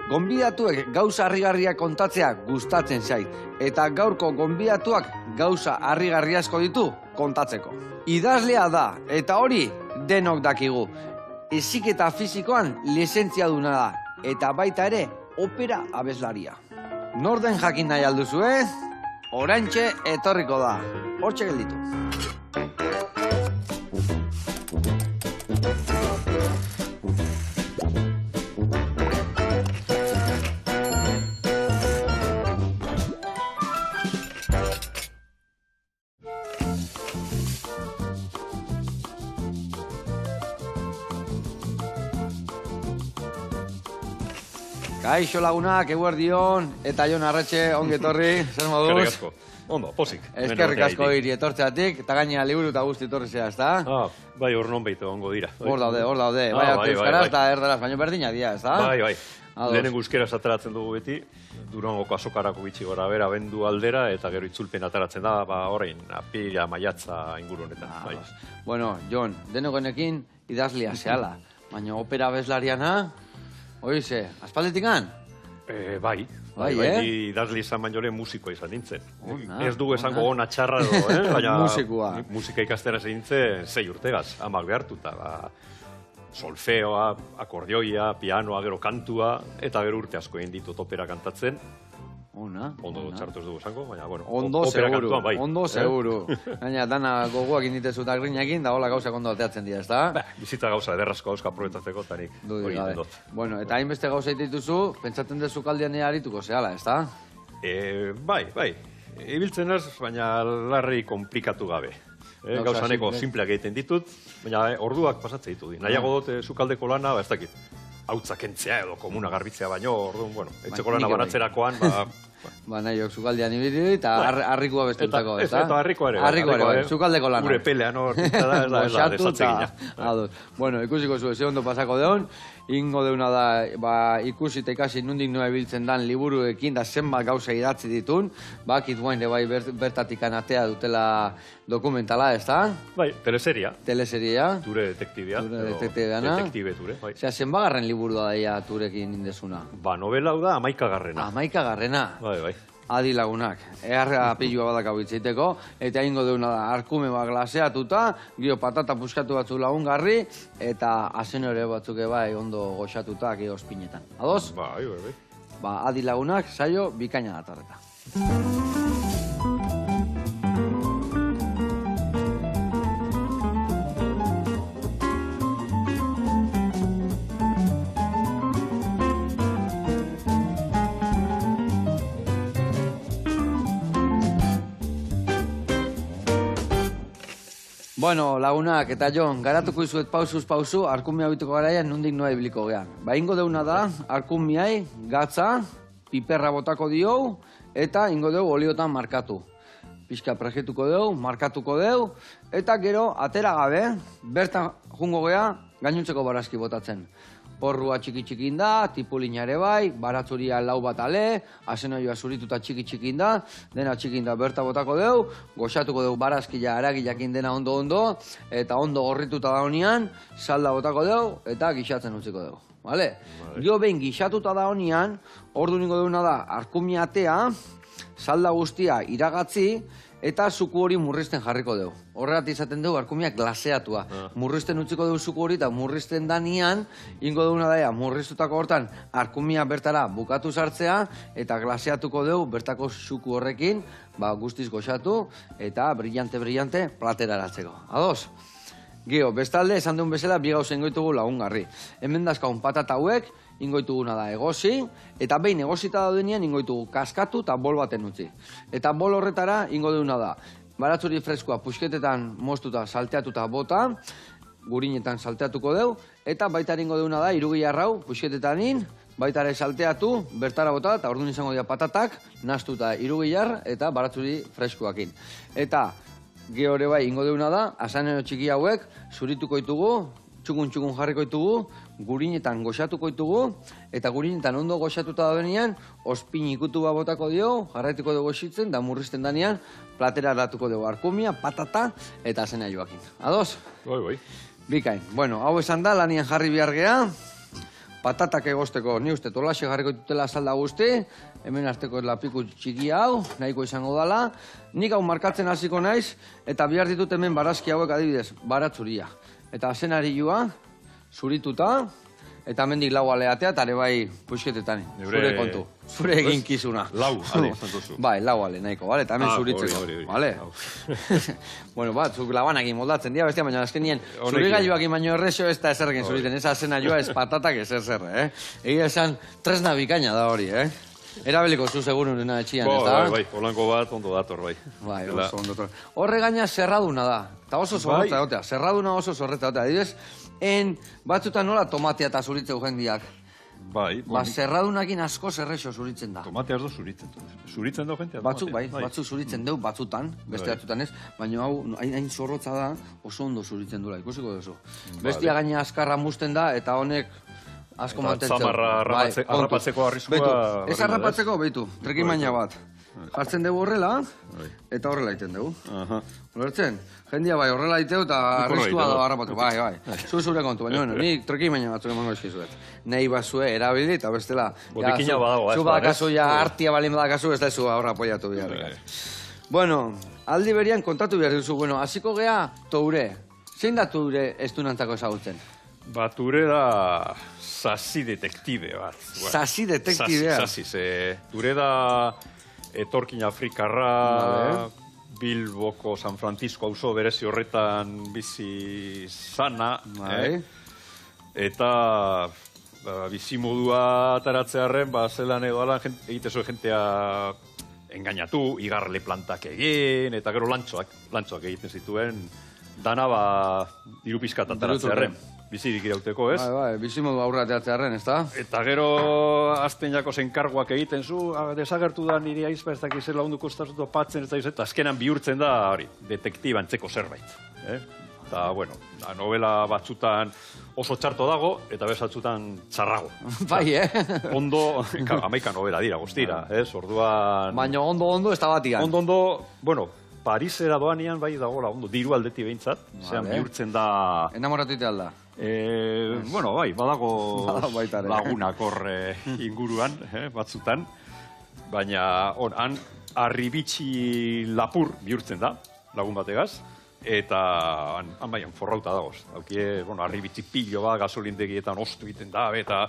Gonbidatuek gauza harrigarriak kontatzea gustatzen zait, eta gaurko gonbidatuak gauza harrigarri asko ditu kontatzeko. Idazlea da, eta hori denok dakigu. Heziketa fisikoan lizentziaduna da, eta baita ere opera abeslaria. Norden jakin nahi alduzu, Oraintxe etorriko da. Hortxe gelditu. Kaixo lagunak, eguerdion, eta Jon Arretxe, ongi etorri, zer moduz? Eskerrik asko. Ondo, pozik. Eskerrik asko hiri etortzeatik, eta gainera liburu eta guzti etorri zea, ezta? Bai, hor non behitu ongo dira. Hor daude. Bai, euskaraz eta erderaz, baino berdinak dira, ezta? Bai. Lehenengo euskeraz ateratzen dugu beti, Durangoko azokarako bitxi gora bera bendu aldera, eta gero itzulpen ateratzen da, orain, apila, maiatza inguru honetan. Bueno, Jon, denogenekin idazlia zehala, baina opera abeslariana, oize, aspaldetikan? Bai, idazli izan baino lehen musikoa izan nintzen. Ez dugu esango ona txarra edo, baina musika ikastera zein nintzen 6 urtegaz, amak behartuta. Solfeoa, akordioia, pianoa, gero kantua, eta gero urte asko egin ditut opera kantatzen. Ondo txartu ez dugu esango, baina, bueno, opera kantuan bai. Ondo seguru. Gaina, dana gogoak inditezu eta grinakin, da hola gauzak ondo ateatzen dira, ezta? Bizitza gauza ederrazko hauska aprobetatzeko, eta nik hori egiten dut. Bueno, eta hainbeste gauza dituzu, pentsatzen dezu kaldean arituko zehala, ezta? Bai. Ibiltzen ez, baina larri komplikatu gabe. Gauzaneko simpleak egiten ditut, baina orduak pasatzen ditu. Nahiago dut sukaldeko lana, ez dakit, hautza kentzea edo komuna garbitzea baino, orduan, bueno, etxeko lana banatzerakoan, nahiok sukaldean ibili eta harrikua bestentako, eta harrikoa ere. Harrikoa ere, sukaldeko lana. Gure pelean hor, da desatzegina. Bueno, ikusiko zu, ze ondo pasako deon, ingo deuna da, ikusi eta ikasi nundik noa ibiltzen dan liburuekin, da zenbat gauza idatzi ditun, bakit guain bai bertatik anatea dutela dokumentala, ez da? Bai, teleseria. Teleseria. Ture detektibia. Detektibe ture, bai. Osea, zenbagarren liburua daia turekin indezuna? Novela hau da 11garrena. 11garrena. Bai. Adi lagunak, eharra pilua badakau itzeiteko, eta ingo deuna da, arkume bat glaseatuta, gio patata puskatu batzu lagungarri, eta azenore batzuk bai ondo goxatuta gio ospinetan. Ados? Bai. Adi lagunak, saio, bikaina datorreta. Bueno, lagunak eta Jon, garatuko izuet pausuz pausu, arkumia bituko garaian nundik noa ibiliko gehan. Ingo deuna da, arkumiai, gatza, piperra botako diou, eta ingo deu oliotan markatu. Pixka prejetuko deu, markatuko deu, eta gero, atera gabe, bertan jungo gea, gainuntzeko barazki botatzen. Porrua txiki-txikin da, tipulinare bai, baratzuria lau bat ale, azenoioa zurituta txiki-txikin da, dena txikin da berta botako deu, goxatuko deu barazkila aragilakin dena ondo-ondo, eta ondo gorrituta da honian, salda botako deu, eta gixatzen utziko deu. Vale? Gio behin gixatuta da honian, ordu ningo deuna da, arkumia atea, salda guztia iragatzi, eta zuku hori murrizten jarriko deu. Horregat izaten deu, arkumia glaseatua. Murrizten utziko deu zuku hori, eta murrizten danian, ingo deuna daia, murriztutako hortan, arkumia bertara bukatu sartzea, eta glaseatuko deu, bertako zuku horrekin, guztiz goxatu, eta brillante, platera eratzeko. Ados? Gio, bestalde, esan duen bezala, bi gauza ingoitugu lagungarri. Hemen dazkaun patata hauek, ingoituguna da egosi, eta behin egosita daudenean ingoitugu kaskatu eta bol baten utzi. Eta bol horretara ingo deuna da, baratzuri freskoa pusketetan moztuta salteatuta bota, gurinetan salteatuko deu, eta baita ingo deuna da, irugi jarrau, pusketetanin, baita ere salteatu, bertara bota, eta orduan izango dira patatak, nastuta irugi jar, eta baratzuri freskoakin. Eta, gehore bai ingo deuna da, asanero txiki hauek, zurituko ditugu, txukun jarriko ditugu, gurinetan goxatuko ditugu, eta gurinetan ondo goxatuta daudenean, ospin ikutu bat botako dio, jarraituko dugu goxitzen, da murrizten danean, platera eratuko dugu arkumia, patata, eta azena joakin. Ados? Bai. Bikain. Bueno, hau esan da, lanian jarri behar gea, patatak egosteko, ni uste, tolaxe jarriko ditutela salda guzti, hemen arteko lapiku txiki hau, nahiko izango dala, nik hau markatzen hasiko naiz, eta bihar ditut hemen barazki hauek adibidez, baratzuria. Eta zenarioa, zurituta, eta mendik lau aleatea, eta ere bai puixketetan, zure kontu, zure eginkizuna. Lau ale, zantozu. Bai, lau ale, nahiko, bale, eta hemen zuritzeko, bale? Bueno, bat, zuk labanakin moldatzen dira, bestia, baina azkenien, zure gailuakin baino errexo ez da ezerrekin zuriten, eza zena joa ez patatak ez ezerre, Egia esan, tresna bikaina da hori, Erabeliko zu segurunena etxian, ez da? Bai, holango bat, ondo dator, bai. Bai, oso ondo dator. Horre gaina zerraduna da, eta oso zorreta egotea, zerraduna oso zorreta egotea, adibidez, batzutan nola tomatea eta zuritzeu jendiak. Bai. Zerradunakin asko zerrexo zuritzen da. Tomatea ez da zuritzen. Zuritzen da jentea? Batzuk, bai, batzuk zuritzen deu, batzutan, beste batzutan ez, baina hau, hain zorrotza da, oso ondo zuritzen dula, ikusiko duzu. Bestia gaina azkarra musten da, eta honek asko mantentzen. Eta zamarra harrapatzeko arriskua... Ez harrapatzeko, behitu, trekimaina bat. Jartzen dugu horrela, eta horrela iten dugu. Ulertzen? Jendia bai horrela iteu eta arriskua da harrapatu. Bai. Zure kontu, baina nik trekimaina batzuk emango eskizuet. Nahi bazue erabili eta bestela... Botikina badago, zu badakazu, artia balin badakazu, ez da zu horra apoiatu behar. Bueno, aldi berian kontatu behar duzu, hasiko gea toure. Zein da toure estunantzako ezagutzen? Ba, toure da sasi detektibe bat. Sasi detektibea? Sasi, toure da etorkin afrikarra, Bilboko San Francisco auzo berezi horretan bizi sana, eta bizimodua ataratzearen, zelan edo ala egitezu jentea engainatu, igarle plantak egin, eta gero lantxoak egiten zituen, dana diru pizkat ataratzearen. Bizirik irauteko, ez? Bai, bizimodu aurra teatzearen, ez da? Eta gero, azten jako zenkarguak egiten zu, desagertu da niri aizpa ez dakiz lagunduko estatuto patzen, ez da, eta azkenan bihurtzen da, detektiba antzeko zerbait. Eta, bueno, novela batzutan oso txarto dago, eta bezatzutan txarrago. Bai, Ondo, amaika novela dira, guztira, ez? Orduan... Baina ondo ez da batian. Ondo, bueno... Parisera doanean bai dagoela, ondo, diru aldeti behintzat, zean bihurtzen da... Enamoratuite alda? Bueno, bai, badago lagunak hor inguruan, batzutan, baina han arribitxi lapur bihurtzen da, lagun bategaz, eta han baian forrauta dagoz. Haukie, bueno, arribitxi pilo bat, gasolindegietan ostu egiten da, eta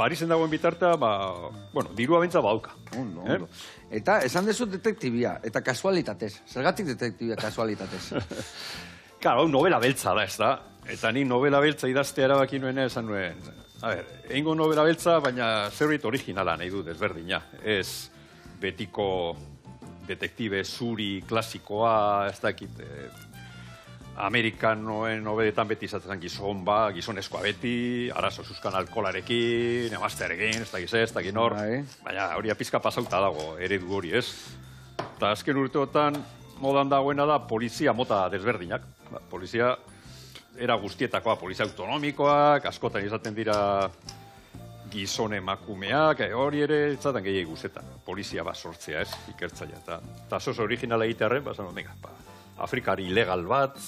Parisen dagoen bitartea, bueno, dirua bentsa bauka. Ondo. Eta esan dezu detektibia, eta kasualitatez. Zergatik detektibia kasualitatez? Claro, novela beltza da, ez da? Eta ni novela beltza idaztea erabaki nuen esan nuen. A ver, egingo novela beltza, baina zerbait originala nahi dut ezberdina. Ez betiko detektibe zuri klasikoa, ez dakit... Amerikanoen nobedetan beti izatzen gizonezkoa beti, arazo zuzkan alkolarekin, emaztearekin, ez dakit nor, baina hori apizka pasauta dago, eredu hori, ez? Eta azken urteotan modan dagoena da polizia mota desberdinak. Polizia era guztietakoa, polizia autonomikoak, askotan izaten dira gizon emakumeak, hori ere izaten gehiago guzetan. Polizia bat sortzea, ez, ikertzaia. Eta zoz originala egitearen, Afrikari ilegal bat,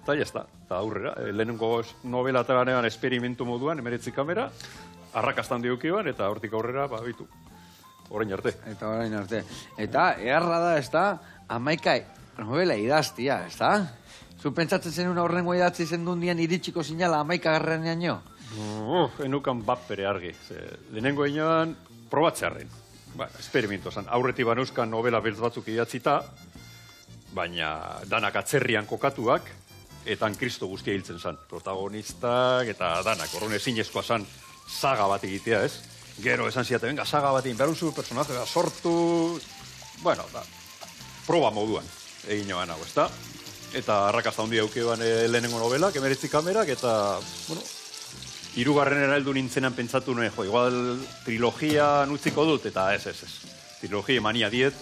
eta jazta, eta aurrera. Lehenengo novela ataranean esperimentu moduan, 19 kamera, arrakastan diokioan, eta hortik aurrera, bitu, orain arte. Eta eharra da, ez da, 11 novela idaztia, ez da? Zu pentsatzen zenun aurrengo idatzi zendundian iritsiko zinala 11 garrenean jo? Enukan bat bere argi. Lehenengo inoan, probatzearen. Esperimentu zan, aurretik baneuzkan novela beltz batzuk idatzita, baina danak atzerrian kokatuak, eta Kristo guztia hiltzen zan. Protagonistak eta danak, horren ezinezkoa zan saga bat egitea, ez? Gero esan ziate, venga, saga bat egin, behar uzu personajea sortu... Bueno, proba moduan egin joan hau, ez da? Eta arrakasta handia aukioan lehenengo novelak, 19 kamerak, eta, bueno, hirugarrenera heldu nintzenan pentsatu nuen, igual trilogia nutziko dut, eta ez. Trilogia mania diet,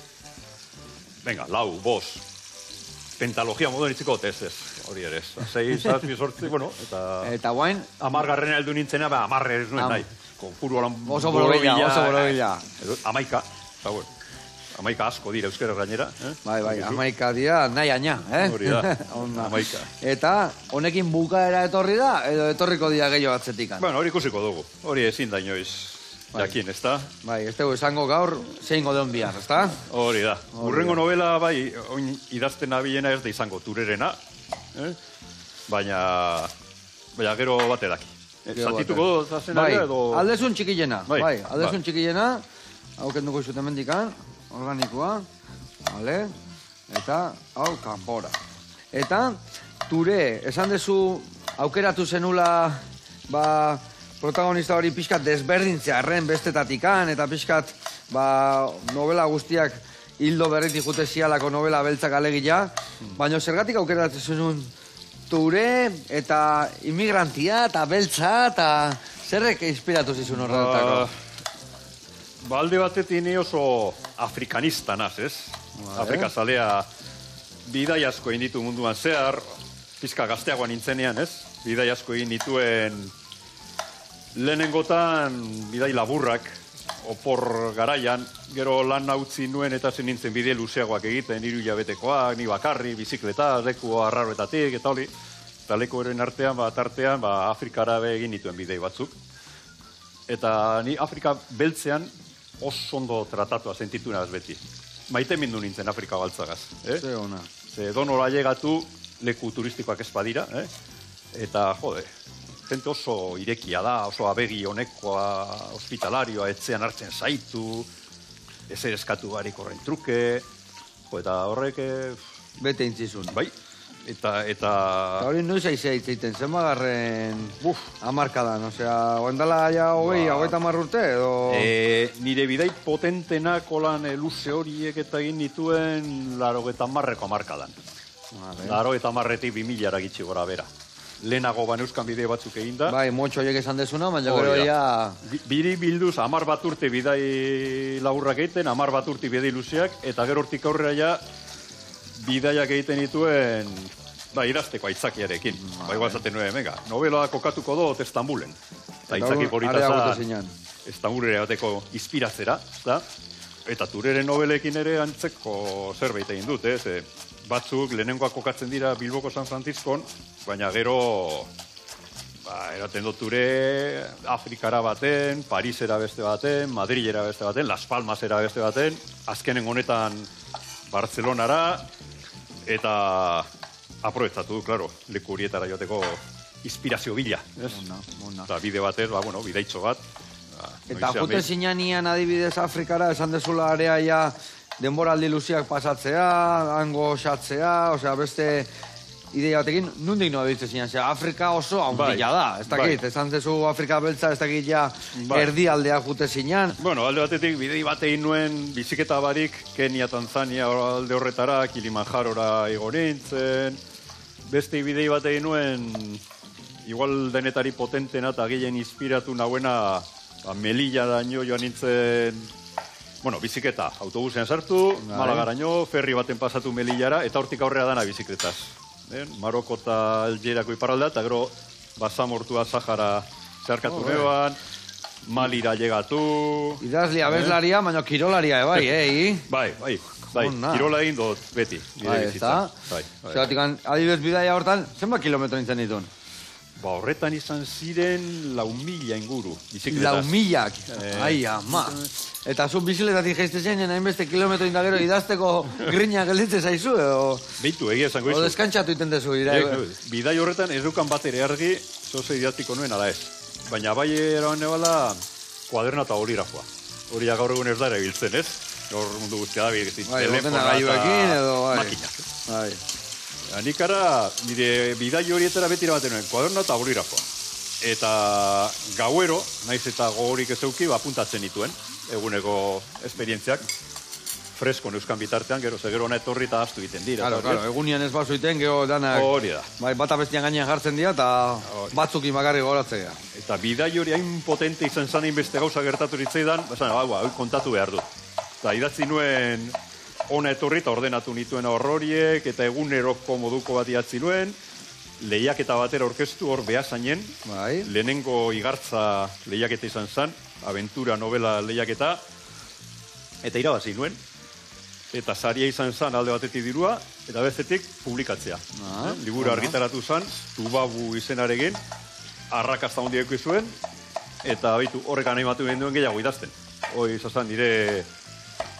venga, 4, 5, pentalogia moduan itziko, ez, hori ere, 6, 7, 8, bueno, eta guain... 10 heldu nintzena, 10 ez nuen nahi. Konfuru alan oso borobila. 11, eta bueno, Amaika asko dira euskara gainera. Bai, amaika dira nahi aina, Hori da, amaika. Eta honekin bukaera etorri da, edo etorriko dira gehiago atzetikan? Bueno, hori ikusiko dugu, hori ezin da inoiz jakin, ez da? Bai, ez dugu esango gaur, zeingo deun bihar, ez da? Hori da. Urrengo novela, bai, oin idazten abilena ez da izango turerena, baina gero bate daki. Zatituko zazen aria edo... Aldezun txikilena, aldezun txikilena, hauken dugu izuten mendikan, organikoa, vale, eta hau kanpora. Eta ture, esan dezu aukeratu zenula, protagonista hori pixkat desberdintzea erren bestetatikan, eta pixkat novela guztiak hildo berritik jute zialako novela beltzak alegia, baina zergatik aukeratu zenun ture eta inmigrantia eta beltza eta zerrek inspiratu zizun horretako? Alde batetik ni oso afrikanista naz, ez? Afrika zalea bidai asko egin ditu munduan zehar, pizka gazteagoan nintzenean, ez? Bidai asko egin dituen lehenengotan bidai laburrak, opor garaian, gero lan utzi nuen eta zen nintzen bide luzeagoak egiten, 3 hilabetekoak, ni bakarri, bizikleta, leku arraroetatik, eta hori, eta leku horren artean, tartean, Afrikara egin dituen bidei batzuk. Eta ni Afrika beltzean oso ondo tratatua sentitu naz beti. Maite mindu nintzen Afrika baltzagaz. Ze ona. Ze donora llegatu leku turistikoak ez badira, eta jode, jente oso irekia da, oso abegi honekoa, hospitalarioa, etzean hartzen zaitu, ezer eskatu barik horren truke, eta horrek... Bete intzizun. Bai, eta hori noiz aizea itzeiten, zen bagarren amarkadan, osea, oendala ja hogeita urte, edo... Nire bidai potentenak olan luze horiek eta egin nituen 80ko amarkadan. 80etik 2000 gitxi gora bera. Lehenago euskan bide batzuk eginda. Bai, motxo horiek esan dezuna, baina gero ya... Biri bilduz 10 urte bidai laburrak egiten, 10 urte bidai luzeak, eta gero hortik aurrera ja bidaiak egiten dituen idazteko aitzakiarekin. Igual zaten nuen, venga, novela kokatuko dut Estambulen. Eta aitzaki politaza Estambulera bateko inspiratzera, eta tureren novelekin ere antzeko zerbait egin dut, batzuk lehenengoak kokatzen dira Bilboko San Franciscon, baina gero eraten dut ture Afrikara baten, Parisera beste baten, Madrilera beste baten, Las Palmasera beste baten, azkenen honetan Barcelonara, eta aprobetsatu du, klaro, leku horietara joateko inspirazio bila. Eta bide batez, bidaitxo bat. Eta jute zinanian adibidez Afrikara, esan dezula area ja denboraldi luziak pasatzea, hango xatzea, osea, beste ideia batekin, nundik noa ditzen zinan, Afrika oso haundila da, ez dakit, esan dezu Afrika beltza, ez dakit ja erdialdea jute zinan. Bueno, alde batetik, bidei batein nuen biziketa barik, Kenia, Tanzania, alde horretara, Kilimanjarora igo nintzen, beste bidei batein nuen, igual denetari potentena eta gehien inspiratu nahuena, Melilla daño joan nintzen, biziketa, autobusean sartu, Malagaraino, ferri baten pasatu Melillara, eta hortik aurrera dana bizikletaz. Maroko eta Algerako iparraldea, eta gero basamortua Sahara zeharkatu neoan, Malira llegatu... Idazlia, bezlaria, baina kirolaria, Bai, kirola egin dut, beti. Adibidez bidaia hortan, zenbat kilometro nintzen dituen? Horretan izan ziren 4.000 inguru, bizikletaz. 4.000? Ai, ama. Eta zu bizikletatik jaizte zen, hainbeste kilometro indagero idazteko grina gelditzen zaizu, edo... Beitu, egia esango izu. O deskantzatu iten dezu, bidai horretan ez dukan bat ere argi, zoze idatiko nuen ala ez. Baina bai eraban nebala, kuaderna eta bolirafoa. Hori gaur egun ez da ere biltzen, ez? Gaur mundu guztia da, telefona eta makina. Nik ara, nire bidai horietara beti erabaten nuen, kuaderna eta bolirafoa. Eta gauero, naiz eta gogorik ez euki, apuntatzen dituen, eguneko esperientziak, freskon euskan bitartean, gero hona etorri eta astu egiten dira. Claro, egunian ez bazu iten, gero danak... Hori da. Bata bestian gainean jartzen dira, eta batzukin bakarrik goratzea. Eta bidai hori hain potente izan zanein beste gauza gertatu ditzaidan, kontatu behar du. Eta idatzi nuen ona etorri eta ordenatu nituen horroriek, eta eguneroko moduko bat idatzi nuen, lehiaketa batera orkestu hor behazainen, lehenengo igartza lehiaketa izan zen, aventura novela lehiaketa, eta irabazi nuen. eta saria izan zen alde batetik dirua, eta bezetik publikatzea. Liburu argitaratu zen, Tubabu izenarekin, arrakasta handiak zuen, eta horrek animatu behar duen gehiago idazten. Hoi izan nire...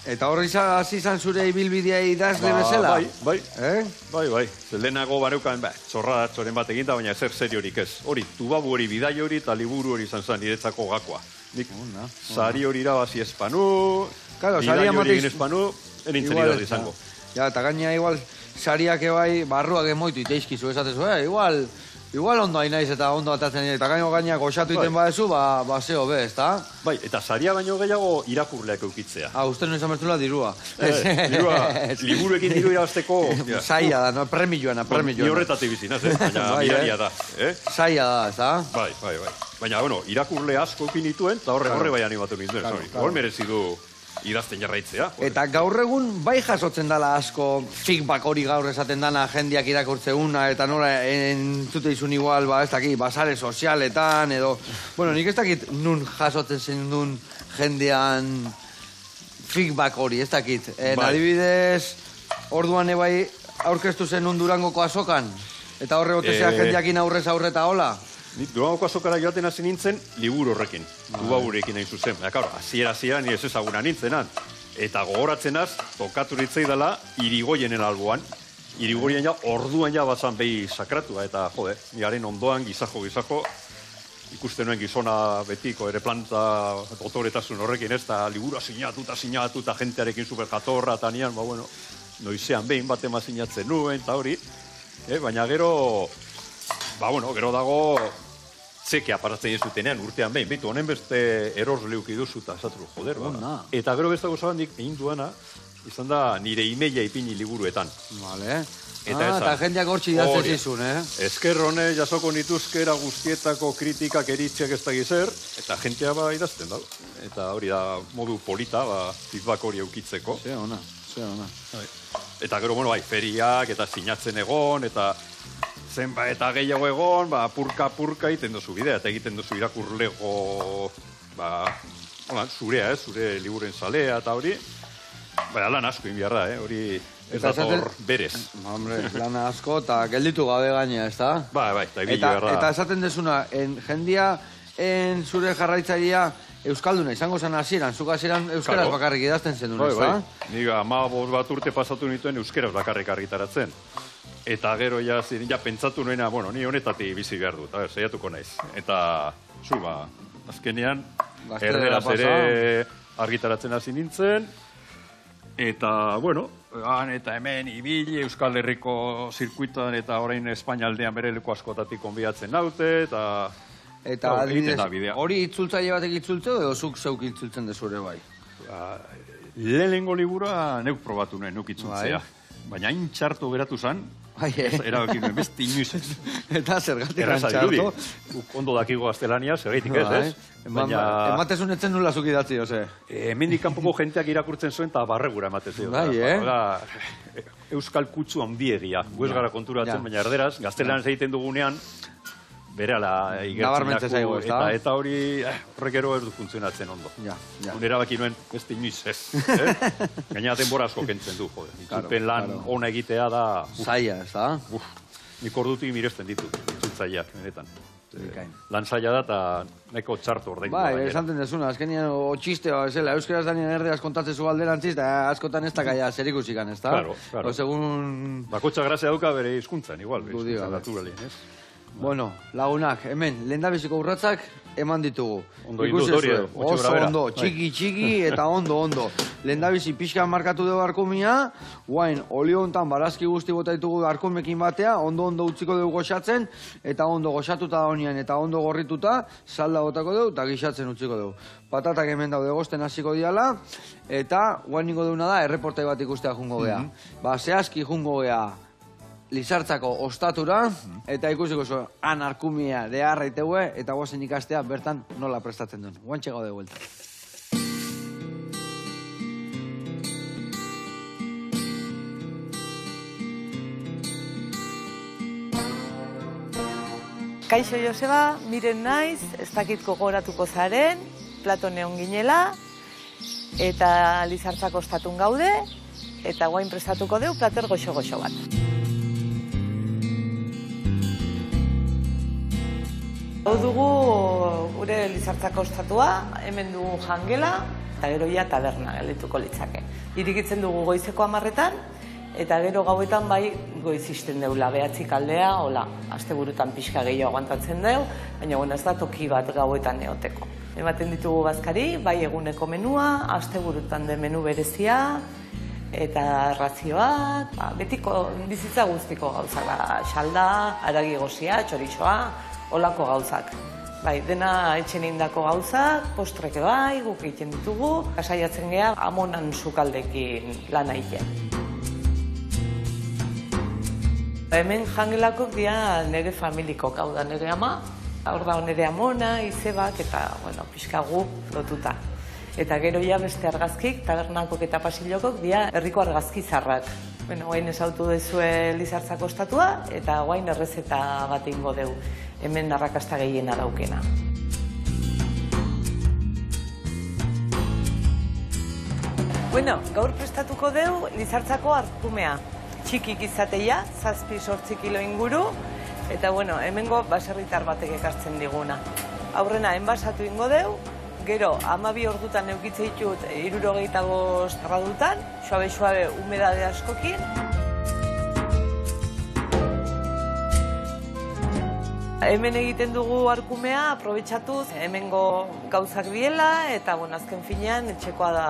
Eta horri hasi izan zure ibilbidea idazle bezala? Bai. Lehenago bareukan, txorratxoren bat eginda, baina ezer seriorik ez. Hori, Tubabu hori bidai hori eta liburu hori izan zen niretzako gakoa. Nik sari hori irabazi espanu, bidai hori egin espanu, erintzen idazle izango. Ja, eta gaina igual sariak ebai barruak emoitu iteizkizu esatezu, igual ondo hain naiz eta ondo atatzen eta gaina goxatu iten badezu, zeo be, ezta? Bai, eta saria baino gehiago irakurleak eukitzea. Uste nuen izan bertula dirua. Dirua, liburuekin diru irabazteko... Zaila da, premioana. Ni horretatik bizinaz, baina miraria da. Zaila da, ezta? Bai. Baina, irakurle asko eukin dituen, eta horre bai animatu ninduen. Hor merezi du idazten jarraitzea. Eta gaur egun bai jasotzen dala asko feedback hori gaur esaten dana jendeak irakurtzeuna eta nola entzute izun igual, ez dakit, basare sozialetan edo... Bueno, nik ez dakit nun jasotzen zen duen jendean feedback hori, ez dakit. Adibidez, orduan ebai aurkeztu zen nun Durangoko azokan eta horre gotezea jendeakin aurrez aurreta hola. Durangoko azokara joaten hasi nintzen liburu horrekin, Tubaburekin hain zuzen. Hasiera ni ez ezaguna nintzenan. Eta gogoratzenaz, tokatu ritzei dela Irigoyenen alboan. Irigoyen orduan bazan behi sakratua, eta nigaren ondoan gizajo, ikusten nuen gizona betiko ere planta dotoretasun horrekin, ez da liburua sinatuta jentearekin super jatorra, eta nian, noizean behin bat ema sinatzen nuen, eta hori, baina gero dago txekea paratzen zutenean urtean behin, behitu honen beste eros leuki duzuta, esaturu, Eta gero bestago zabandik egin duana, izan da nire imeia ipini liburuetan. Eta jendeak hortzi idazten zizun, Esker hone jasoko nituzkera guztietako kritikak eritziak ez da gizer, eta jentea idazten da. Eta hori da modu polita, feedback hori eukitzeko. Ze ona. Eta gero, feriak eta sinatzen egon, eta zenba eta gehiago egon, purka egiten duzu bidea, eta egiten duzu irakurlego, zurea, zure liburen zalea, eta hori, lan asko inbiarra, hori ez dator berez. Lan asko, eta gelditu gabe gaina, ez da? Bai, eta ibili berra. Eta esaten desuna, jendia, zure jarraitzailea, euskalduna izango zen hasieran, zuk hasieran euskaraz bakarrik idazten zen duen, ez da? Niga, 15 bat urte pasatu nituen euskaraz bakarrik argitaratzen. Eta gero pentsatu nuena, ni honetatik bizi behar dut, saiatuko naiz. Eta, azkenean, erderaz ere argitaratzen hasi nintzen. Eta, eta hemen ibili Euskal Herriko zirkuitoan eta orain Espainialdean bere leku askotatik konbiatzen naute, eta hori itzultzaile batek itzultzeo edo zuk zeuk itzultzen dezure bai? Lehenengo liburua neuk probatu nuen, neuk itzultzea. Baina hain txarto geratu zen, erabaki nuen beste inoiz ez. Eta zergatik hain txarto? Ondo dakigo gaztelania, zergaitik ez. Ematezun etzen nula zuk idatzi, ose? Hemendik kanpoko jenteak irakurtzen zuen eta barregura ematezio. Euskal kutsu handiegia, guez gara konturatzen, baina erderaz, gaztelanan egiten dugunean, berehala igertzen jaku, eta hori horrek ero ez du funtzionatzen ondo. Erabaki nuen beste inoiz ez. Gaina denbora asko kentzen du, itzulpen lan ona egitea da... Zaila, ez da? Nik ordutik miresten ditut, itzultzaileak, benetan. Lan zaila da eta neko txartu ordaindu. Bai, esanten desuna, azkenean txistea, euskaraz danien erdeaz kontatzen zu alderantziz, eta askotan ez da gaia zerikusikan, ez da? Claro. Bakotxa grazia dauka bere hizkuntzan, igual, hizkuntzan naturalien, ez? Bueno, lagunak, hemen, lehendabiziko urratzak eman ditugu. Ondo indu, Dori, oso ondo, txiki eta ondo. Lehendabizi pixkan markatu dugu arkumia, guain, olio hontan barazki guzti bota ditugu arkumekin batea, ondo utziko dugu goxatzen, eta ondo goxatuta daunian, eta ondo gorrituta, salda botako dugu, eta gixatzen utziko dugu. Patatak hemen daude gosten hasiko diala, eta guain ningo duguna da, erreportai bat ikustea jungo gea. Zehazki jungo gea, Lizartzako ostatura, eta ikusiko zuen anarkumia deharra itegue, eta guazen ikastea bertan nola prestatzen duen. Guantxe gaude vuelta. Kaixo Joseba, miren naiz, ez dakit gogoratuko zaren, Platone onginela, eta Lizartzako ostatun gaude, eta guain prestatuko deu plater goxo-goxo bat. Hau dugu gure Lizartzako ostatua, hemen dugu jangela, eta gero ja taberna geldituko litzake. Irikitzen dugu goizeko 10etan, eta gero gauetan bai goiz isten deula, 9 aldea, hola, asteburutan pixka gehiago aguantatzen deu, baina bueno, ez da toki bat gauetan eoteko. Ematen ditugu bazkari, bai eguneko menua, asteburutan de menu berezia, eta razioak, betiko bizitza guztiko gauzak, xalda, haragi gozia, txorixoa, holako gauzak. Bai, dena etxen indako gauzak, postreke bai, guk egiten ditugu, kasaiatzen geha amonan sukaldekin lan egiten. Hemen jangelakok dira nire familikok, hau da nire ama, hor da nire amona, izebak, eta, bueno, pixka gu lotuta. Eta gero ja beste argazkik, tabernakok eta pasilokok dira herriko argazki zarrak. Bueno, guain esautu dezue Lizartzako ostatua, eta guain errezeta bat ingo deu, hemen arrakasta gehiena daukena. Bueno, gaur prestatuko deu Lizartzako arkumea. Txikik izateia, 7-8 kilo inguru, eta bueno, hemengo baserritar batek ekartzen diguna. Aurrena, enbasatu ingo deu, gero 12 ordutan eukitze ditut 65 gradutan, suabe-suabe humedade askokin. Hemen egiten dugu arkumea, aprobetxatuz, hemengo gauzak diela, eta bueno, azken finean etxekoa da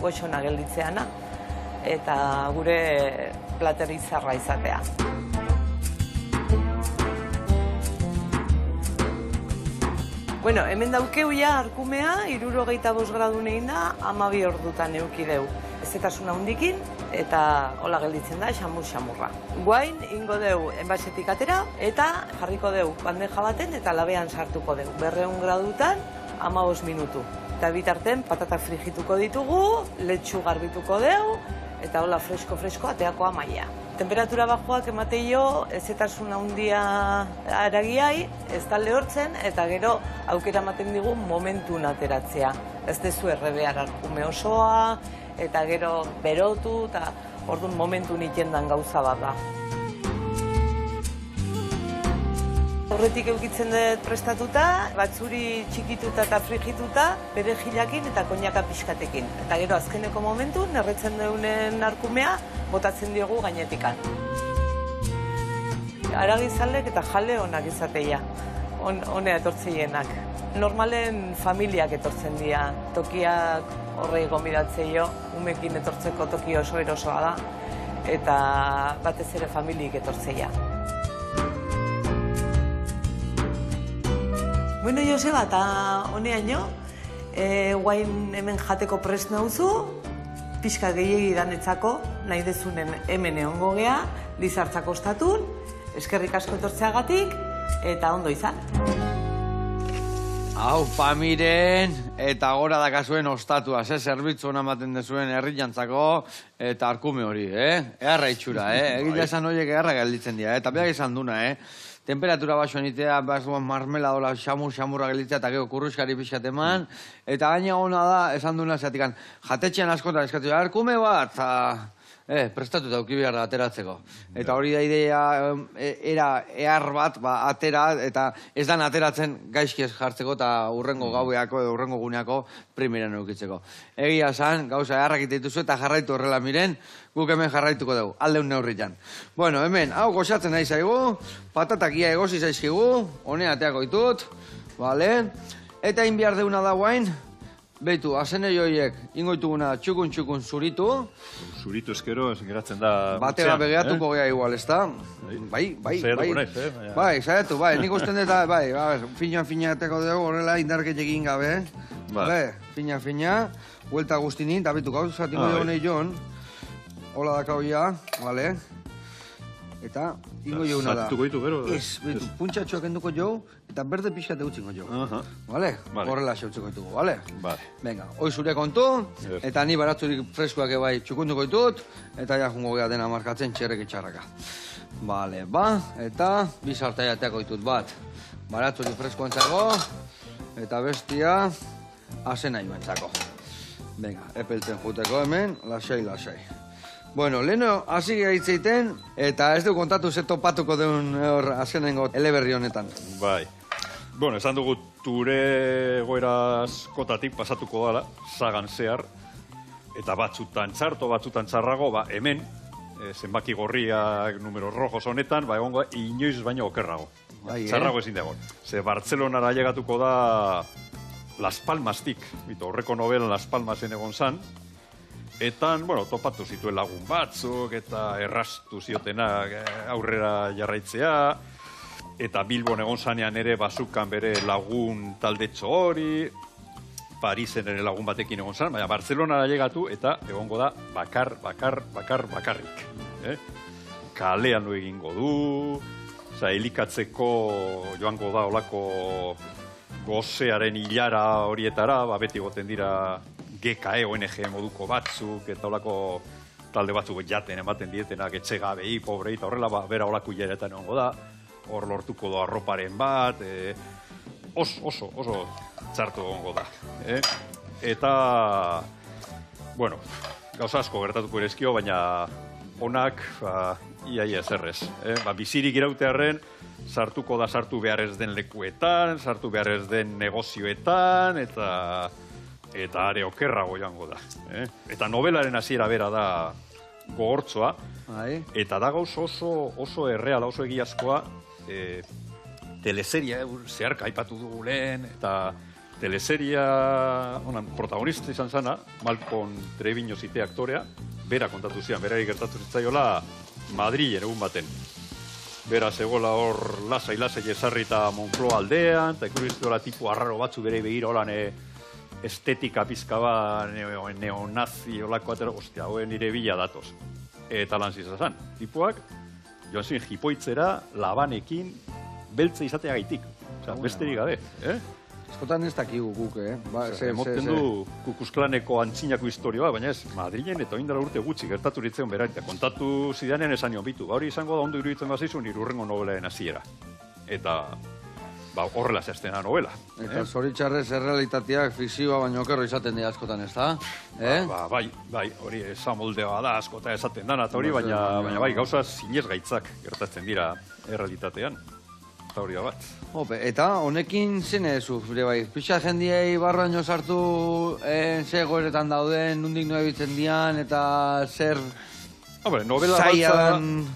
goxona gelditzeana, eta gure plater izarra izatea. Bueno, hemen daukeu ja arkumea, 65 gradu nehin da, 12 ordutan eukideu. Ezetasuna hundikin, eta hola gelditzen da, xamur-xamurra. Guain, ingo deu enbasetik atera, eta jarriko deu bandeja baten, eta labean sartuko deu. 200 gradutan, 15 minutu. Eta bitarten patata frigituko ditugu, letxu garbituko deu, eta hola fresko-fresko ateako amaia. Temperatura bajoak emateio ezetasuna handia aragiai, ez da lehortzen, eta gero aukera ematen digu momentun ateratzea. Ez dezu errebehar arkume osoa, eta gero berotu, eta orduan momentun itendan gauza bat da. Horretik eukitzen dut prestatuta, batzuri txikituta eta frigituta, perejilakin eta koinaka pixkatekin. Eta gero azkeneko momentun, erretzen deunen arkumea, botatzen diogu gainetikan. Aragizalek eta jale onak izateia, honea etortzeienak. Normalen familiak etortzen dira, tokiak horrei gomidatzeio, umekin etortzeko toki oso erosoa da, eta batez ere familiek etortzeia. Bueno, Joseba, eta honeaino, guain hemen jateko prest nauzu, pixka gehiegi danetzako, nahi dezunen hemen egongo gea, Lizartzako ostatun, eskerrik asko etortzeagatik, eta ondo izan. Hau, pamiren, eta gora dakazuen ostatua, zerbitzu hona ematen dezuen herri jantzako, eta arkume hori, Eharra itxura, Egila esan horiek eharra gelditzen dira, eta beak izan duna, Temperatura baso enitea, marmeladola xamurra gelditzea, eta gero kurruskari pixkat eman, eta gaina hona da, esan duna zeatikan, jatetxean askotan eskatu, arkume bat, prestatu dauki behar da ateratzeko. Eta hori da idea, era ehar bat, atera, eta ez dan ateratzen gaizki ez jartzeko, eta urrengo gaueako edo urrengo guneako primeran eukitzeko. Egia esan, gauza eharrak dituzu eta jarraitu horrela miren, guk hemen jarraituko dugu, aldeun neurritan. Bueno, hemen, hau goxatzen nahi zaigu, patatak ia egosi zaizkigu, honea ateako ditut, bale? Eta inbiar deuna da guain, behitu, azene joiek, ingoituguna txukun zuritu. Zuritu eskero, geratzen da... Batera begeatuko gea igual, ez da? Bai. Bai, zaiatu, nik usten dut, fina-ateko dugu, horrela indarket egin gabe. Fina, huelta guztinin, eta behitu, gauz, zatingo dugu nahi joan. Hola dakau ja, bale? Eta, ingo jouna da. Zartuko ditu, bero? Ez, behitu, puntxatxoak enduko jo, eta berde pixkat egutzingo jo. Bale? Horrela xeutzeko ditugu, bale? Bale. Venga, hoi zure kontu, eta ni baratzurik freskoak ebai txukunduko ditut, eta ja jungo gea dena markatzen txerrek itxarraka. Bale, eta bizartai ateako ditut bat. Baratzurik freskoantzako, eta bestia azena joantzako. Venga, epelten juteko hemen, lasai. Bueno, leheno hasi gaitzeiten, eta ez du kontatu ze topatuko deun hor azkenengo eleberri honetan. Bai. Bueno, esan dugu ture goera askotatik pasatuko dala, sagan zehar, eta batzutan txarto, batzutan txarrago, hemen, zenbaki gorriak numero rojos honetan, egongo inoiz baino okerrago. Txarrago ezin dago. Ze Bartzelonara llegatuko da Las Palmastik, horreko novelan Las Palmasen egon zan, etan, topatu zituen lagun batzuk, eta errastu ziotenak aurrera jarraitzea, eta Bilbon egon zanean ere bazukan bere lagun taldetxo hori, Parisen ere lagun batekin egon zan, baina Bartzelonara llegatu eta egongo da bakarrik. Kalean lo egingo du, elikatzeko joango da olako gozearen hilara horietara, beti goten dira GKE ONG moduko batzuk, eta olako talde batzuk jaten ematen dietenak etxegabei, pobrei, eta horrela bera olako hilaretan egongo da, hor lortuko doa arroparen bat, oso txartu egongo da. Eta, gauza asko gertatuko erezkio, baina onak, iaia zerrez. Bizirik irautearen, sartuko da sartu behar ez den lekuetan, sartu behar ez den negozioetan, eta are okerrago joango da. Eta novelaren hasiera bera da gogortzoa, eta da gauz oso erreala, oso egiazkoa, teleseria zeharka aipatu dugu lehen, eta teleseria protagonista izan zana, Malcom Treviño zite aktorea, bera kontatu zian, berari gertatu zitzaiola Madrilen egun baten. Bera zegoela hor lasai jesarrita Moncloa aldean, eta ikurriztuela tipu arraro batzu bere begira holan estetika pizka bat, neonazi olako atero, ostia, hoen nire bila datoz. Eta lan zizazan, tipuak, joan zin jipoitzera, labanekin, beltze izatea gaitik. Besterik gabe, Eskotan ez dakigu guk, Emoten du Kukusklaneko antzinako historioa, baina ez, Madrilen eta oindara urte gutxi gertatu ditzeun bera, eta kontatu zidanean esan nion bitu. Hori izango da ondo iruditzen bazizun irurrengo novelaen hasiera. Eta horrela zehaztena novela. Eta zoritxarrez errealitateak fikzioa baino okerro izaten dira askotan, ez da? Bai, hori esamoldea da askota esaten dana, eta hori, baina bai, gauza zinez gaitzak gertatzen dira errealitatean. Eta hori da bat. Eta honekin zene zu, pixa jendiei barroaino sartu zegoeretan dauden, nundik nuebitzen dian, eta zer zaian...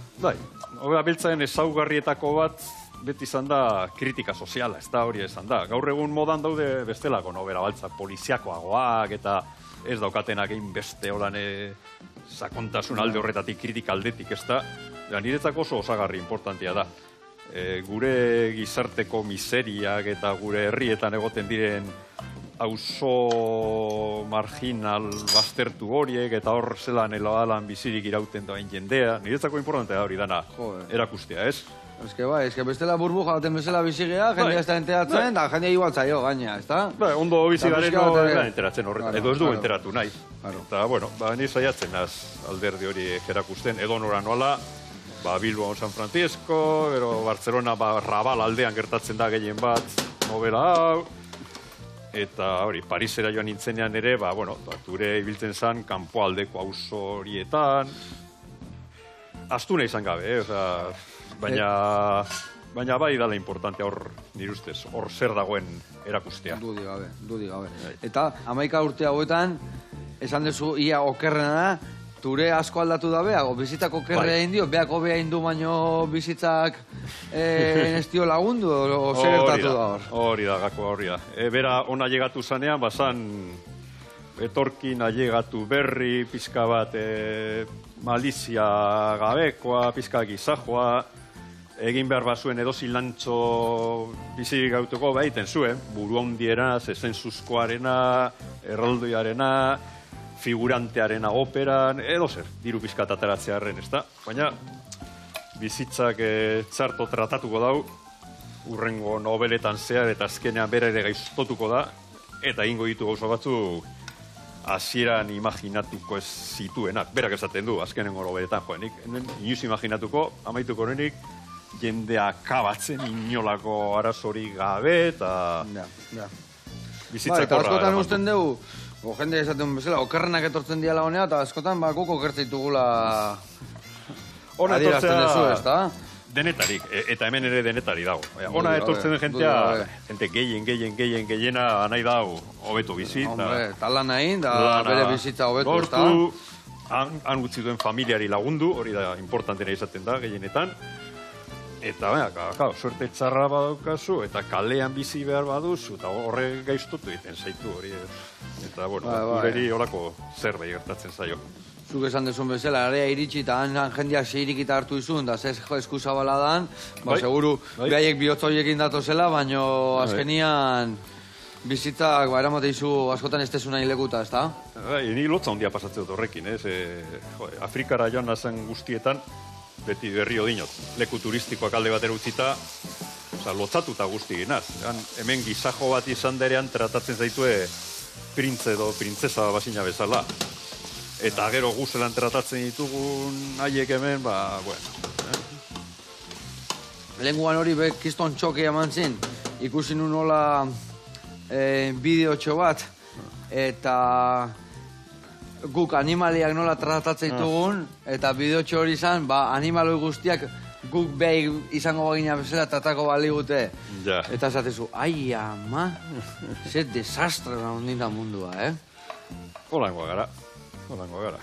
Novela beltzaen ezaugarrietako bat, beti izan da kritika soziala, ez da hori izan da. Gaur egun modan daude bestelako novela baltzak, poliziakoagoak, eta ez daukatenak egin beste holan sakontasun alde horretatik, kritika aldetik, ez da. Niretzako oso osagarri importantia da. Gure gizarteko miseriak eta gure herrietan egoten diren auzo marginal baztertu horiek eta hor zelan eloalan bizirik irauten doain jendea. Niretzako importantea hori dana erakustea, ez? Ez que bestela burbuja baten bezala bizigea, jendea ez da enteratzen, da jendea igual zaio gaina, ez da? Ondo bizigaren enteratzen horretan, edo ez du enteratu nahi. Eta, ni saiatzen alderdi hori erakusten, edo nora nola, Bilbo San Francisco, Barcelona Raval aldean gertatzen da gehien bat novela hau, eta hori, Parisera joan nintzenean ere, ture ibiltzen zen kanpo aldeko auzo horietan, astuna izan gabe, baina bai dala importante hor, nire ustez, hor zer dagoen erakustea. Dudi gabe. Eta 11 urte hauetan, esan dezu ia okerrena da, ture asko aldatu da beago, bizitzak okerrea indio, beako bea indu baino bizitzak ez dio lagundu, o zer gertatu da hor? Hori da, gakoa hori da. Bera ona llegatu zanean, bazan etorkin allegatu berri, pizka bat malizia gabekoa, pizka gizajoa, egin behar bazuen edozi lantxo bizirik gautuko behiten zuen, buru hondiena, zezenzuzkoarena, erraldoiarena, figurantearen operan, edo zer, diru pizkat ateratzearen, ez da? Baina, bizitzak txarto tratatuko dau, urrengo nobeletan zehar eta azkenean bera ere gaiztotuko da, eta ingo ditu gauza batzu hasieran imaginatuko ez zituenak. Berak esaten du, azkenengo nobeletan, nik inoiz imaginatuko, amaituko nenik, jendea akabatzen inolako arazori gabe, eta... Bizitzak horra. Eta askotan usten dugu, Jende esaten bezala, okerrenak etortzen diala honea, eta askotan guk okertzeitugula adierazten dezu, ez da? Denetarik, eta hemen ere denetari dago. Ona etortzen den jentea, jente gehiena nahi dago hobetu bizi. Hombre, tala nahi, da bere bizitza hobetu, ez da? Gortu, han utzi duen familiari lagundu, hori da importantena izaten da, gehienetan. Eta, suerte txarra badaukazu, eta kalean bizi behar baduzu, eta horre gaiztotu egiten zaitu hori. Eta, gureri horako zerbait gertatzen zaio. Zuk esan dezun bezala, area iritsi eta han jendeak seirikita hartu izun, da zez eskuzabala dan, seguru behaiek bihotz horiekin datozela, baino azkenian bizitzak eramate izu askotan ez tezu nahi lekuta, ez da? Ni lotza hondia pasatzen dut horrekin, ez? Afrikara joan nazen guztietan, beti berri odinot, leku turistikoak alde batera utzita, lotzatuta guzti ginaz. Hemen gizajo bat izan derean tratatzen zaitue printze edo printzesa basina bezala. Eta gero guzelan tratatzen ditugun haiek hemen, Lenguan hori kiston txoke eman zin, ikusi nun nola bideotxo bat, eta guk animaliak nola tratatzen ditugun, eta bideotxo hori izan, animaloi guztiak guk behi izango bagina bezala tratako baligute. Eta esatezu, ai ama, ze desastre nahondin da mundua, Holangoa gara.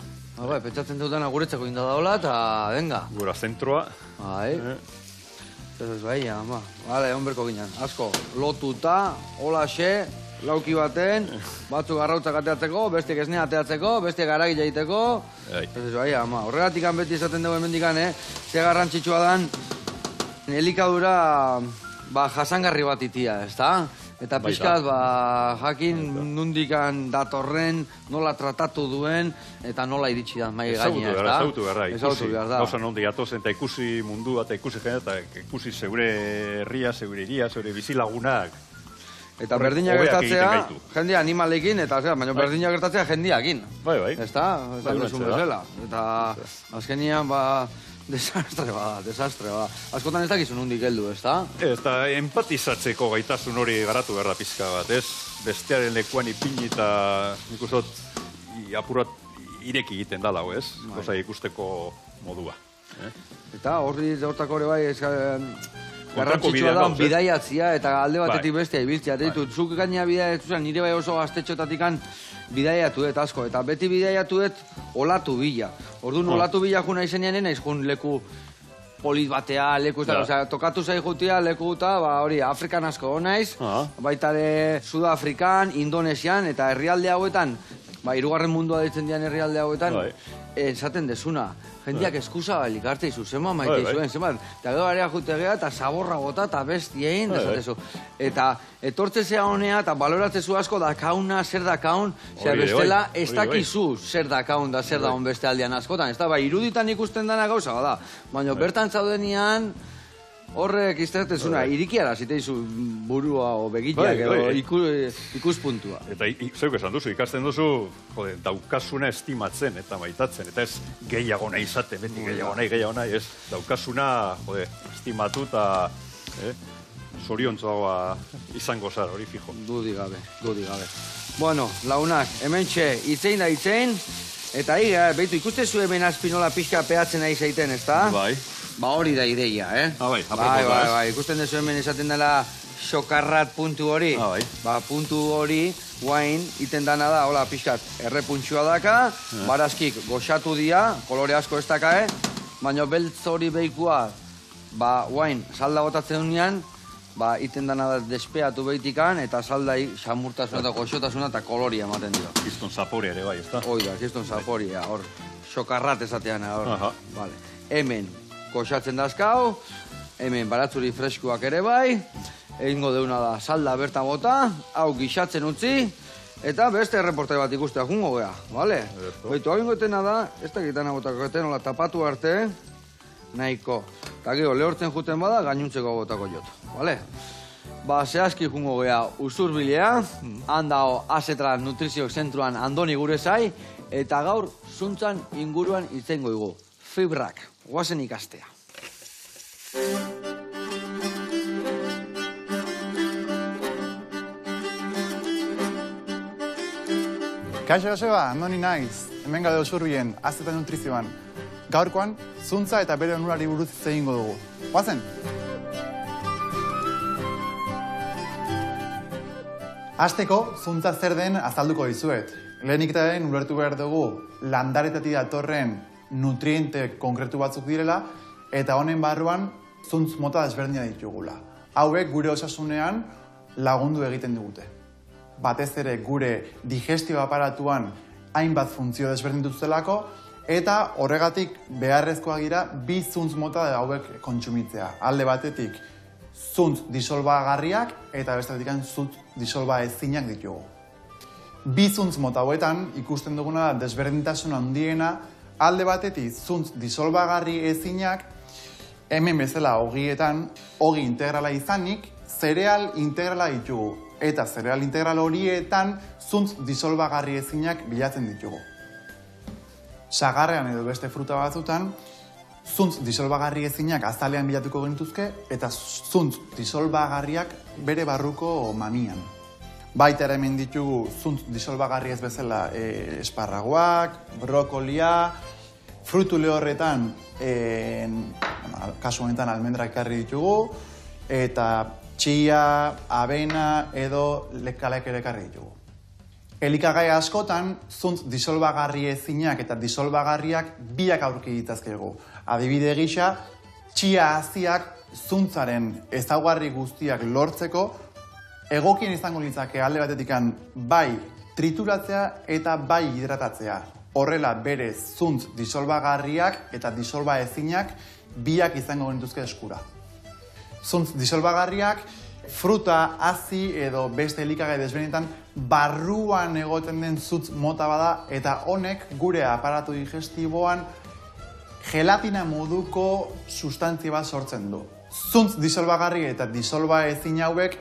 Pentsatzen dutena guretzako inda daola, eta venga. Gura zentroa. Bai, ama. Bale, onberko ginen. Asko, lotuta, holaxe, lauki baten, batzuk arrautzak ateatzeko, bestiek esnea ateatzeko, bestiek aragi jaiteko. Bai, ama. Horregatik beti izaten dugu hemendikan, ze garrantzitsua dan, elikadura jasangarri bat itia, ez da? Eta pixkat, jakin nundikan datorren, nola tratatu duen, eta nola iritsi da mai gaina, ez da? Ezagutu behar da. Gauza nondi atozen, eta ikusi mundua, eta ikusi jendea, eta ikusi zeure herria, zeure iria, zeure bizilagunak. Eta berdina gertatzea, jendea animalekin, eta baina berdina gertatzea jendeakin. Bai. Ez da? Esan duzun bezala. Eta azkenian, desastre ba. Askotan ez dakizu nundik heldu, ez da? Eta empatizatzeko gaitasun hori garatu behar da pizka bat, ez? Bestearen lekuan ipini eta nik uste apurat ireki egiten dala, ez? Goza ikusteko modua. Eta hortako hori bai, garrantzitsua da bidaiatzia eta alde batetik bestea ibiltzea. Zuk gaina bidaiatu zen, nire bai oso gaztetxotatik bidaiatu asko. Eta beti bidaiatu olatu bila. Orduan olatu bila juna izenean naiz jun leku polit batea, leku tokatu zai jutia leku eta hori Afrikan asko naiz, baita Sudafrikan, Indonesian eta herrialde hauetan, hirugarren mundua ditzen dian herrialde hauetan, esaten desuna. Jendeak eskusa balik arte izu, zema maite izuen, zema. Eta gero area jutegea eta zaborra bota eta bestiein, desatezu. Eta etortzezea honea eta baloratzezu asko dakauna, zer dakaun, zer bestela ez dakizu zer dakaun da zer daun beste aldean askotan. Ez da, iruditan ikusten dana gauza, bada. Baina bertan zaudenian, horrek iztertezuna, irikiara ziteizu burua o begitiak edo ikuspuntua. Eta zeuk esan duzu, ikasten duzu, daukasuna estimatzen eta maitatzen, eta ez gehiago nahi izaten, beti gehiago nahi, ez daukasuna estimatu eta zoriontzoa izango zara, hori fijo. Dudi gabe. Bueno, launak, hementxe, itzein da itzein, eta behitu ikustezu hemen azpinola pixka peatzen nahi zaiten, ez da? Bai. Hori da ideia, Bai, ikusten dezu hemen esaten dela xokarrat puntu hori. Puntu hori, guain, iten dana da, hola, pixkat, errepuntxua daka, barazkik goxatu dia, kolore asko ez daka, baina beltz hori behikua, guain, salda botatzen dunean, iten dana da despeatu behitikan, eta saldai xamurtasuna eta goxotasuna eta koloria ematen dio. Kiston zaporia ere bai, ez da? Hoi da, kiston zaporia, hor, xokarrat esatean, hor. Hemen, goxatzen dazkau, hemen baratzuri freskuak ere bai, egingo deuna da salda bertan bota, hau gixatzen utzi, eta beste erreportai bat ikustea jungo gea, bale? Baitu, hau ingotena da, ez da gitana botako eten, hola tapatu arte, nahiko. Eta gero, lehortzen juten bada, gainuntzeko botako jotu, bale? Zehazki jungo gea Usurbilea, handao Azetra Nutrizio Zentruan Andoni gure zai, eta gaur zuntzan inguruan itzengo igu. Fibrak, guazen ikastea. Kaixo, Joseba, Andoni naiz. Hemen gaude Usurbien, Azta Nutrizioan. Gaurkoan, zuntza eta bere onurari buruz hitz egingo dugu. Goazen! Hasteko, zuntza zer den azalduko dizuet. Lehenik eta den ulertu behar dugu landaretatik datorren nutriente konkretu batzuk direla, eta honen barruan zuntz mota desberdina ditugula. Hauek gure osasunean lagundu egiten digute. Batez ere gure digestio aparatuan hainbat funtzio desberdin dutelako, eta horregatik beharrezkoak dira bi zuntz mota hauek kontsumitzea. Alde batetik zuntz disolbagarriak eta bestetik zuntz disolba ezinak ditugu. Bi zuntz mota hauetan ikusten duguna desberdintasun handiena, alde batetik zuntz disolbagarri ezinak, hemen bezala ogietan, ogi integrala izanik, zereal integrala ditugu. Eta zereal integral horietan zuntz disolbagarri ezinak bilatzen ditugu. Sagarrean edo beste fruta batzutan, zuntz disolbagarri ezinak azalean bilatuko genituzke, eta zuntz disolbagarriak bere barruko mamian. Baita ere hemen ditugu zuntz disolbagarri ez bezala esparragoak, brokolia, frutu lehorretan, kasu honetan almendrak ekarri ditugu, eta txia, avena edo lekalek ere ekarri ditugu. Elikagai askotan, zuntz disolbagarri ezinak eta disolbagarriak biak aurki ditazkegu. Adibide gisa, txia haziak zuntzaren ezaugarri guztiak lortzeko, egokien izango litzake alde batetik bai trituratzea eta bai hidratatzea. Horrela bere zuntz disolbagarriak eta disolba ezinak biak izango genituzke eskura. Zuntz disolbagarriak fruta, hazi edo beste elikagai desberdinetan barruan egoten den zuntz mota bada, eta honek gure aparatu digestiboan gelatina moduko sustantzia bat sortzen du. Zuntz disolbagarri eta disolba ezin hauek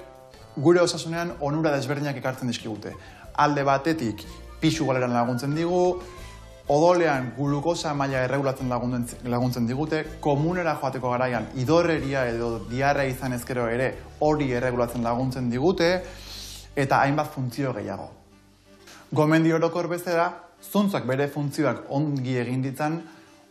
gure osasunean onura desberdinak ekartzen dizkigute. Alde batetik pixu galeran laguntzen digu, odolean glukosa maila erregulatzen laguntzen digute, komunera joateko garaian idorreria edo diarrea izan ezkero ere hori erregulatzen laguntzen digute, eta hainbat funtzio gehiago. Gomendio orokor bezala, zuntzak bere funtzioak ongi egin ditzan,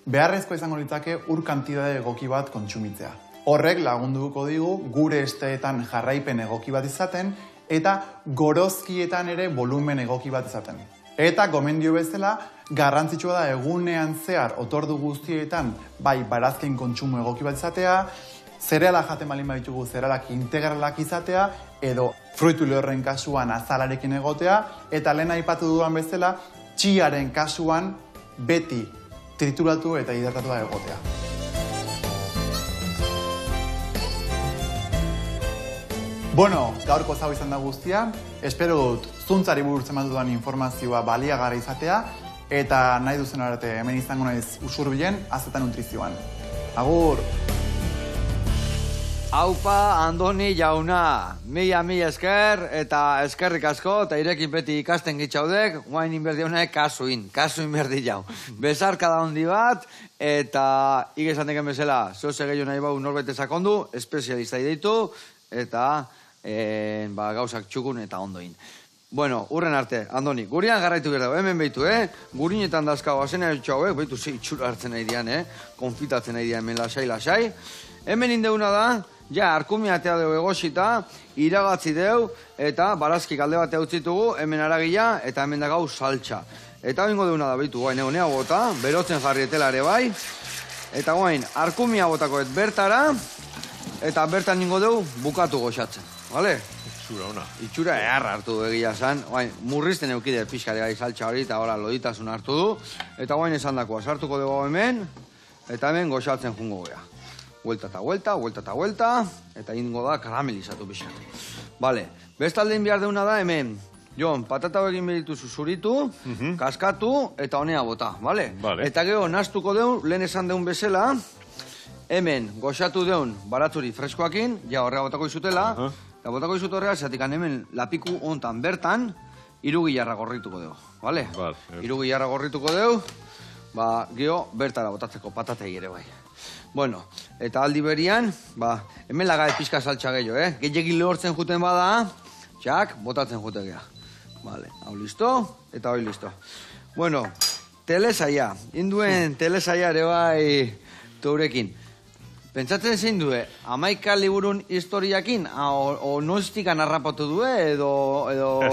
beharrezko izango litzake ur kantidade egoki bat kontsumitzea. Horrek lagunduko digu gure esteetan jarraipen egoki bat izaten, eta gorozkietan ere volumen egoki bat izaten. Eta gomendio bezala, garrantzitsua da egunean zehar otordu guztietan bai barazken kontsumo egoki bat izatea, zereala jaten balin baditugu zerealak integralak izatea, edo fruitu lehorren kasuan azalarekin egotea, eta lehen aipatu dudan bezala, txiaren kasuan beti trituratu eta hidratatu egotea. Bueno, gaurko zau izan da guztia, espero dut zuntzari buruz eman dudan informazioa baliagarri izatea, eta nahi duzen arte hemen izango naiz Usurbilen, Azta Nutrizioan. Agur! Aupa, Andoni jauna, mila esker, eta eskerrik asko, eta irekin beti ikasten gitzaudek, guain inberdi honek kasuin berdi jau. Bezarka da hondi bat, eta igezan deken bezala, zoze gehiago nahi bau norbete sakondu, espezialista ideitu, eta gauzak txukun eta ondoin. Bueno, urren arte, Andoni, gurian garraitu behar dago, hemen behitu, gurinetan dazkau, azena hauek, behitu ze itxura hartzen nahi dian, konfitatzen nahi dian, hemen lasai. Hemen indeuna da, ja, arkumia atea dugu egosita, iragatzi deu, eta barazkik alde bat eutzitugu, hemen aragila, eta hemen da gau saltxa. Eta bingo deuna da, behitu, guain egunea bota, berotzen jarrietela ere bai, eta guain, arkumia botakoet bertara, eta bertan ningo deu, bukatu goxatzen, bale? Itxura ona. Itxura eharra hartu du egia zan. Murrizten eukide pixkari gai saltxa hori eta ora loditasun hartu du. Eta guain esan dakoa, sartuko dugu hemen, eta hemen goxatzen jungo gea. Huelta eta huelta, huelta eta huelta, eta ingo da karamelizatu pixkatu. Bale, bestaldein behar deuna da hemen, Jon, patata egin behar zuritu, kaskatu eta honea bota, bale? Eta gero, naztuko deun, lehen esan deun bezala, hemen goxatu deun baratzuri freskoakin, ja horrega botako izutela, eta botako izut horrega, zatik hemen lapiku hontan bertan, 3 gilarra gorrituko dugu, bale? 3 gilarra gorrituko dugu, geho bertara botatzeko patatei ere bai. Bueno, eta aldi berian, hemen laga pixka saltxa gehiago, gehiagin lehortzen juten bada, txak, botatzen jute geha. Vale, hau listo, eta hoi listo. Bueno, telesaia. Induen telesaia ere bai teurekin. Pentsatzen zein due, 11 liburun historiakin, o noiztikan harrapatu due, edo...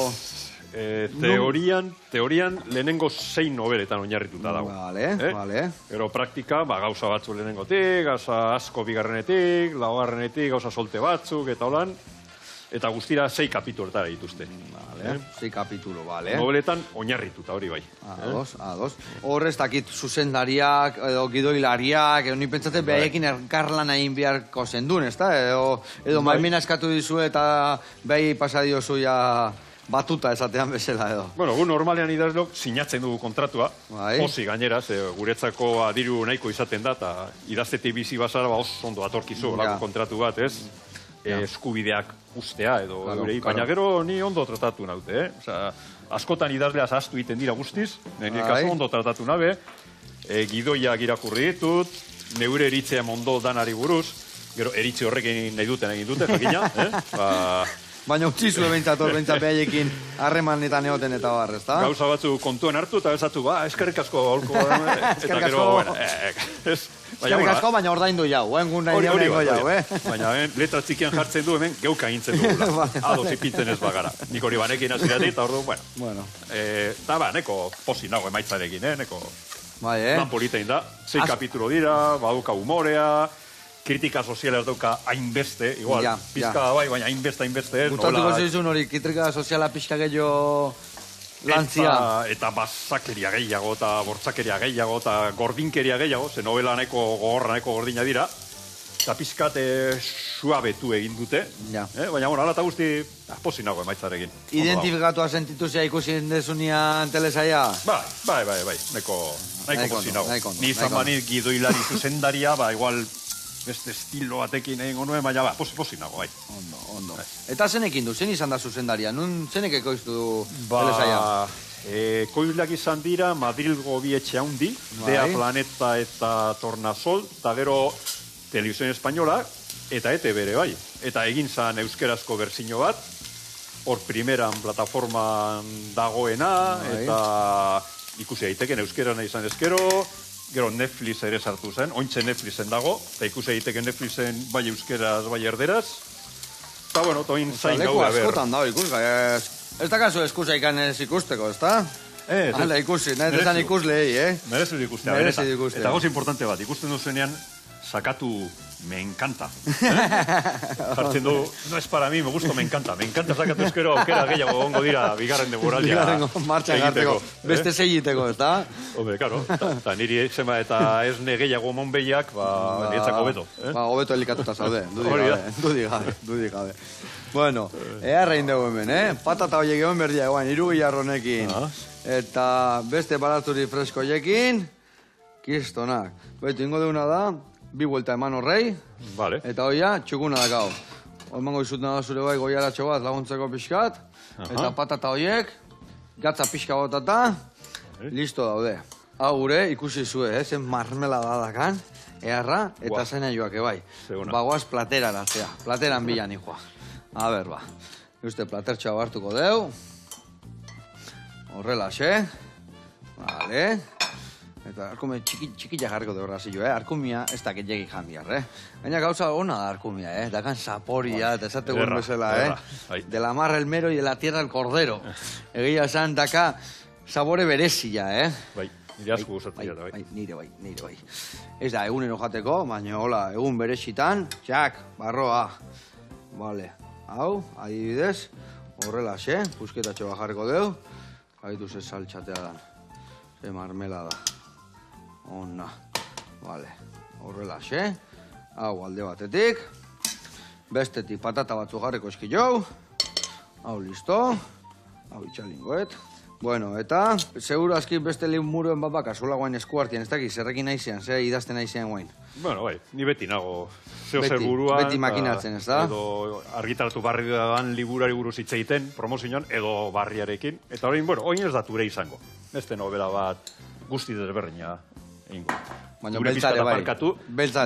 Teorian lehenengo 6 nobeletan oinarrituta dago. Vale. Gero praktika, gauza batzu lehenengotik, gauza asko bigarrenetik, laugarrenetik, gauza solte batzuk, eta holan. Eta guztira 6 kapituletara dituzte. Vale, 6 kapitulo, vale. Nobeletan oinarrituta, hori bai. Ados. Horrez dakit zuzendariak, edo gidoilariak, edo ni pentsate behaiekin elkarlan egin beharko zendun, ezta? Edo maimena eskatu dizu eta behi pasadio zuia batuta esatean bezala, edo. Bueno, gu normalean idazlok sinatzen dugu kontratua. Posi gainera, guretzako adiru nahiko izaten da, eta idaztetik bizi bazara, oso ondo atorkizu, kontratu bat, ez? Eskubideak ustea edo baina gero ni ondo tratatu naute, askotan idazleaz ahaztu egiten dira guztiz, nire kasu ondo tratatu nabe, gidoiak irakurri ditut, neure eritzea ondo danari buruz, gero eritze horrekin nahi duten egin dute, jakina, Baina utzizu ebentzat behaiekin harremanetan egoten eta barrez, eta? Gauza batzu kontuen hartu eta bezatu, eskerrik asko holko, eta gero, eskerrik asko, baina ordaindu jau, engun nahi neuneko jau, Baina letra txikian jartzen du, hemen geuka gintzen dugula, ados ipintzen ez bagara. Nik hori banekin aziratik, eta ordu, bueno. Eta neko posi nago emaitzarekin, neko lan politein da. 6 kapitulo dira, baduka humorea, kritika soziala ez dauka hainbeste, igual, pizka bai, baina hainbeste ez. Gustatuko zizun hori, kritika soziala pizka gehiago lantzia. Eta basakeria gehiago, eta bortzakeria gehiago, eta gordinkeria gehiago, ze novela nahiko gogorra, nahiko gordina dira, eta pizkat suabetu egin dute. Baina, ala eta guzti, posi nago emaitzarekin. Identifikatua sentitu zea ikusi desunean telesaia? Bai, nahiko posi nago. Ni zamani gidoilari zuzendaria, igual, beste estilo batekin egingo nuen, baina posi nago, bai. Ondo. Eta zenekin du, zen izan da zuzendaria? Nun zenek ekoiztu du telesaia? Ekoizleak izan dira Madrilgo bi etxe handi, Dea Planeta eta Tornasol, eta gero Televisión Española, eta ETB ere bai. Eta egin zan euskerazko berzino bat, hor primeran plataforman dagoena, eta ikusi daiteken euskeran izan ezkero, gero Netflix ere sartu zen, ointxe Netflixen dago, eta ikusi egiteke Netflixen bai euskeraz, bai erderaz. Eta, bueno, toin zain gau da ber. Leku askotan dago ikuska, ez da kasu eskusa ikan ez ikusteko, ez da? Hala ikusi, nahi dezan ikuslei, Merezu ikustea, eta goz importante bat, ikusten duzenean, sakatu me encanta. Jartzen du, no es para mí, me gusto, me encanta sakatu eskero aukera gehiago gongo dira bigarren demoraldia martxa garteko, beste segiteko, ez da? Hombre, karo, eta niri zema eta esne gehiago monbeiak, nietzako beto. Hobeto helikatuta zaude, dudi gabe. Bueno, rein dugu hemen, patata horiek egon berdia egoan, irugilarronekin, eta beste baratzuri freskoiekin, kistonak. Baitu, ingo deuna da, 2 vuelta eman horrei, eta hoia, txukuna dakau. Emango izutna da zure bai goiaratxo bat laguntzeko pixkat, eta patata horiek, gatza pixka botata, listo daude. Hau gure, ikusi zue, zen marmelada dakan, eharra, eta zena joak ebai. Bagoaz platera eratzea, plateran bilan ikoa. A ber, uste platertxoa hartuko deu, horrela, vale. Eta arkumia txikila jarriko de horrazio, arkumia ez dakit jegi jandiar, Baina gauza hona da arkumia, dakan saporia, eta esate guen bezala, De la mar el mero y de la tierra el cordero. Egia esan, daka sabore berezia, Bai, nire asko gustatzen dira, bai. Nire bai. Ez da, egunero jateko, baina hola, egun berezitan, txak, barroa. Vale, hau, adibidez, horrela, pusketatxo bajarriko deu, haitu ze saltxatea dan, ze marmelada. Ona, vale, horrela, hau alde batetik, bestetik patata batzu jarriko eski jau, hau listo, hau itxalingoet. Bueno, eta, seguro azki beste lehun muruen bat baka, zola guain esku hartien, ez dakit, zerrekin naizean, idazten naizean guain. Bueno, bai, ni beti nago, zer buruan. Beti makinatzen, ez da? Edo argitaratu barri dagan liburari buruz hitz egiten, promozioan, edo barriarekin. Eta orain, bueno, oin ez da ture izango. Beste novela bat guzti desberdina egingo. Baina beltzare bai.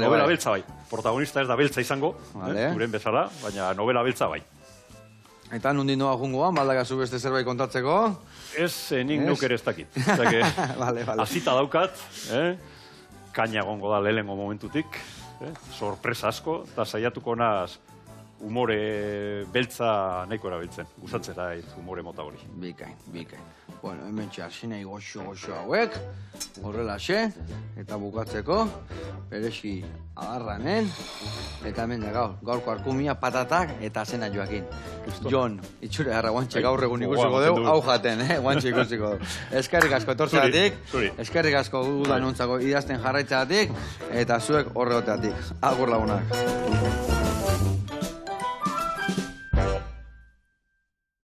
Novela beltza bai. Protagonista ez da beltza izango, duren bezala, baina novela beltza bai. Eta nundik noa jungoan, baldagazu beste zerbait kontatzeko? Ez, nik nuk ere ez dakit. Azita daukat, kaina gongo da lehengo momentutik, sorpresa asko, eta saiatuko naz humore beltza nahiko erabiltzen. Gustatzera humore mota hori. Bikain. Bueno, hemen txarsinei goxo hauek, horrelaxe, eta bukatzeko, beresi agarranen, eta hemen da gaurko arkumia patatak eta zena joakin. Jon, itxure harra, guantxe gaur egun ikusiko dugu, hau jaten, guantxe ikusiko dugu. Eskerrik asko etortzeatik, eskerrik asko udan ontzako idazten jarraitzeatik, eta zuek horreoteatik. Agur lagunak.